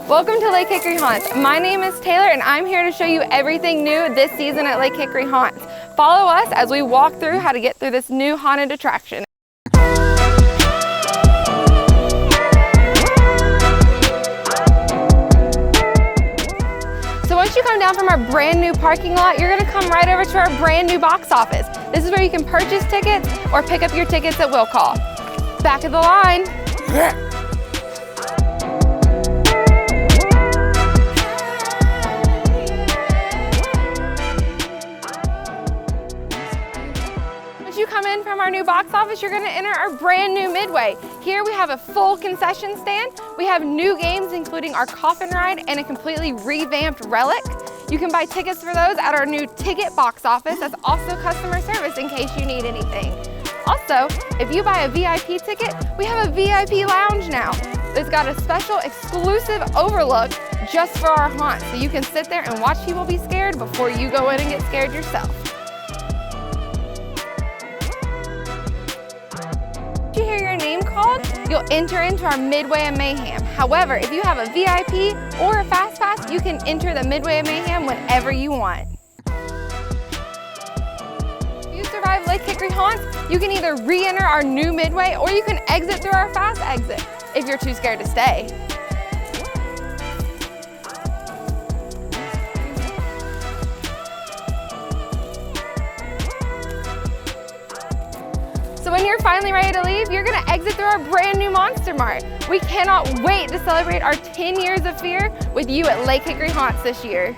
Welcome to Lake Hickory Haunts. My name is Taylor and I'm here to show you everything new this season at Lake Hickory Haunts. Follow us as we walk through how to get through this new haunted attraction. So once you come down from our brand new parking lot, you're going to come right over to our brand new box office. This is where you can purchase tickets or pick up your tickets at will call. Back of the line. Once you come in from our new box office, you're going to enter our brand new Midway. Here we have a full concession stand. We have new games including our coffin ride and a completely revamped relic. You can buy tickets for those at our new ticket box office. That's also customer service in case you need anything. Also, if you buy a VIP ticket, we have a VIP lounge now. It's got a special exclusive overlook just for our haunts, so you can sit there and watch people be scared before you go in and get scared yourself. If you hear your name called, you'll enter into our Midway and Mayhem. However, if you have a VIP or a Fast Pass, you can enter the Midway and Mayhem whenever you want. If you survive Lake Hickory Haunts, you can either re-enter our new Midway or you can exit through our fast exit if you're too scared to stay. So when you're finally ready to leave, you're going to exit through our brand new Monster Mart. We cannot wait to celebrate our 10 years of fear with you at Lake Hickory Haunts this year.